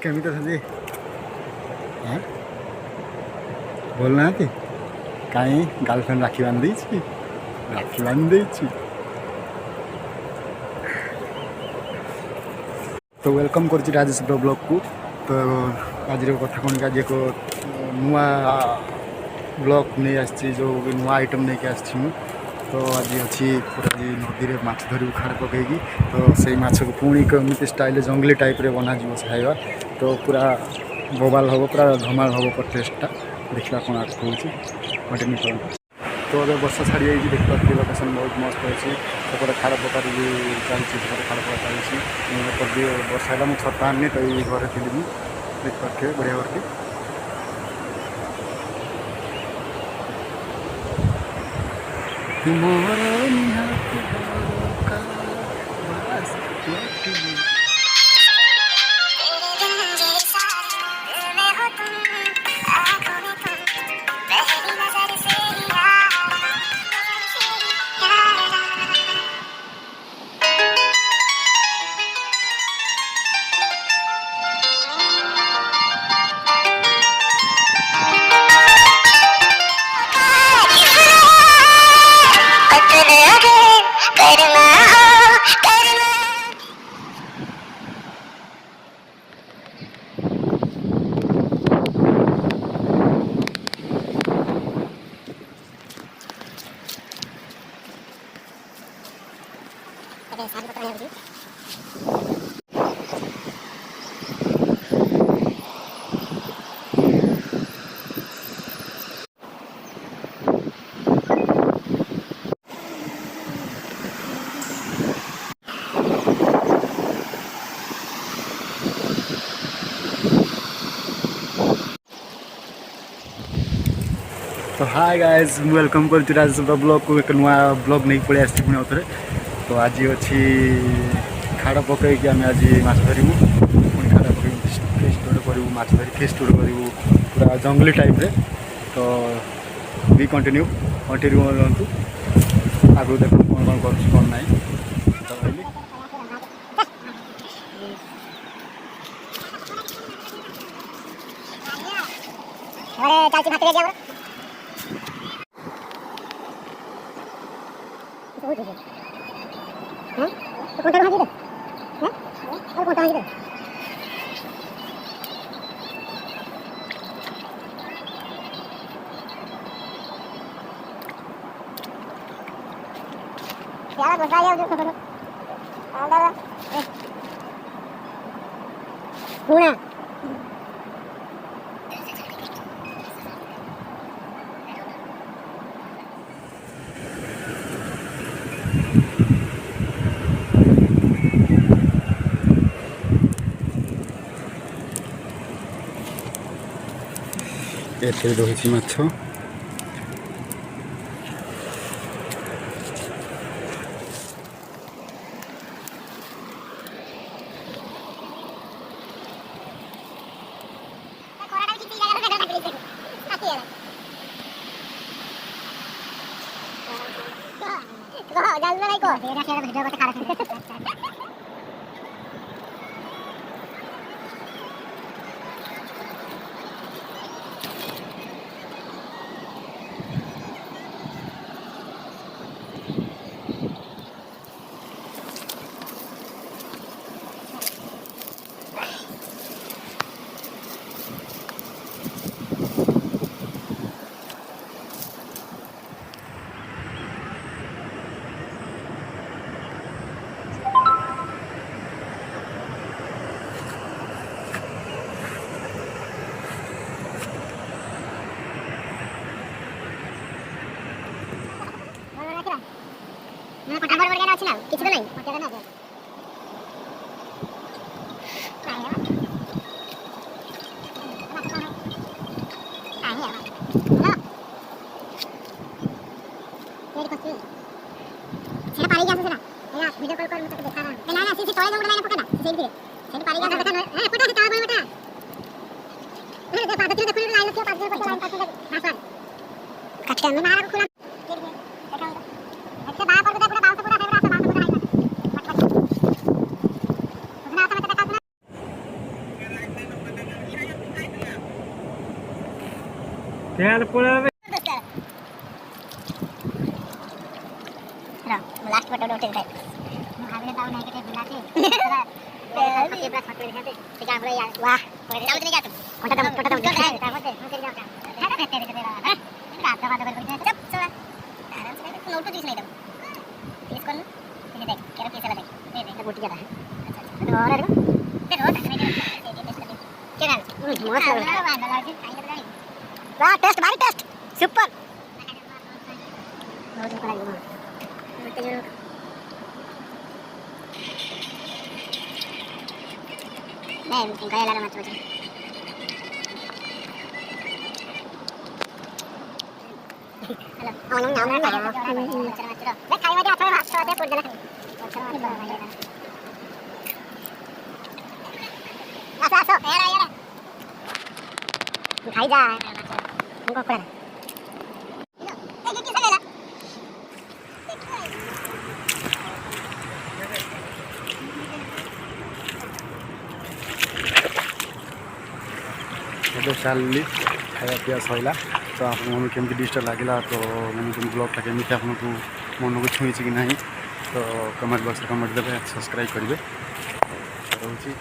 କେମିତି ଅଛନ୍ତି? ବୋଲୁନାହାନ୍ତି କାହିଁ ଗାର୍ଲଫ୍ରେଣ୍ଡ ରାକ୍ଷୀ ବାନ୍ଧି ଦେଇଛି ରାକ୍ଷୀ ବାନ୍ଧି ଦେଇଛି ତ ୱେଲକମ୍ କରୁଛି ରାଜେଶ ବ୍ଲଗ୍କୁ। ତ ଆଜିର କଥା କ'ଣ କି ଆଜି ଏକ ନୂଆ ବ୍ଲଗ୍ ନେଇ ଆସିଛି, ଯେଉଁ ନୂଆ ଆଇଟମ୍ ନେଇକି ଆସିଛି ମୁଁ। ତ ଆଜି ଅଛି ପୁରା ଆଜି ନଦୀରେ ମାଛ ଧରିବୁ ଖାଡ଼ ପକାଇକି। ତ ସେଇ ମାଛକୁ ପୁଣି କେମିତି ଷ୍ଟାଇଲ୍ରେ ଜଙ୍ଗଲି ଟାଇପ୍ରେ ବନାଯିବ ସେ ଖାଇବା। ତ ପୁରା ବୋବାଲ ହେବ, ପୁରା ଧମାଲ ହେବ ଟେଷ୍ଟଟା। ଦେଖିବା କ'ଣ ଆଗକୁ ହେଉଛି, କଣ୍ଟିନ୍ୟୁ କରନ୍ତୁ। ତ ଏବେ ବର୍ଷା ଛାଡ଼ି ଯାଇଛି, ଦେଖିପାରୁଥିବେ ଲୋକେସନ୍ ବହୁତ ମସ୍ତ ଅଛି। ସେପଟେ ଖାଡ଼ ପକାରେ ବି ଚାଲିଛି, ସେପଟେ ଖାଡ଼ ପକା ଚାଲିଛି। ଏପଟେ ବର୍ଷା ହେଲା, ମୁଁ ଛତା ଆଣିନି ତ ଏଇ ଘରେ ଥିଲି ମୁଁ। ଦେଖିପାରୁଥିବେ ବଢ଼ିଆ ଘରଟି। ତୁମର ନିହାତି तो हाय गाइज, वेलकम कर राजेश ब्लॉग को। एक नुआ ब्लॉग नहीं पड़े आसी पुणी आउे। तो आज अच्छी खाड़ पकईकि आम आज माछ धरबू, पुणी खाड़ पकई फेस्ट गोटे करूँ, माछ धरी फेस्ट गोटे करूँ पूरा जंगली टाइप रे। तो भी कंटिन्यू रहतु, आगु देख कौन कौन कर कौन ना। तो कहली ଏଥିରେ ରହିଛି ମାଛ। তেল পড়াবে ना लास्ट फोटो उठे थे भाभी दाऊ नहीं के बुलाते ये बस फोटो दिखाते ठीक है यार वाह जाओ नहीं जाते फोटो दम तामते हम चले जाओ है ना तेरे तेरा है रात का बात करके चुप चला आराम से नोट दिख नहीं दम इसको ये देख क्या कैसा लगे ये देख बोटी जाता है अच्छा और देखो तकने के क्या गाल मस्त लग रहा है वाह टेस्ट भारी टेस्ट सुपर बहुत ऊपर आ गया नहीं गया लाला मत बचा हेलो आओ नाम नाम ना मैं खाई वाली हाथ में हाथ से पुट देना आसा आसा यार यार खाई जा हमको पड़ा एक किसे ले ला ଏବେ ଚାଲିଲି ଖାଇବା ପିଇବା ସରିଲା ତ ଆପଣମାନଙ୍କୁ କେମିତି ଡିସ୍ଟା ଲାଗିଲା ତ ମାନେ ବ୍ଲଗ୍ଟା କେମିତି ଆପଣଙ୍କୁ ମନକୁ ଛୁଇଁଛି କି ନାହିଁ ତ କମେଣ୍ଟ ବକ୍ସରେ କମେଣ୍ଟ ଦେବେ ସବସ୍କ୍ରାଇବ୍ କରିବେ ରହୁଛି।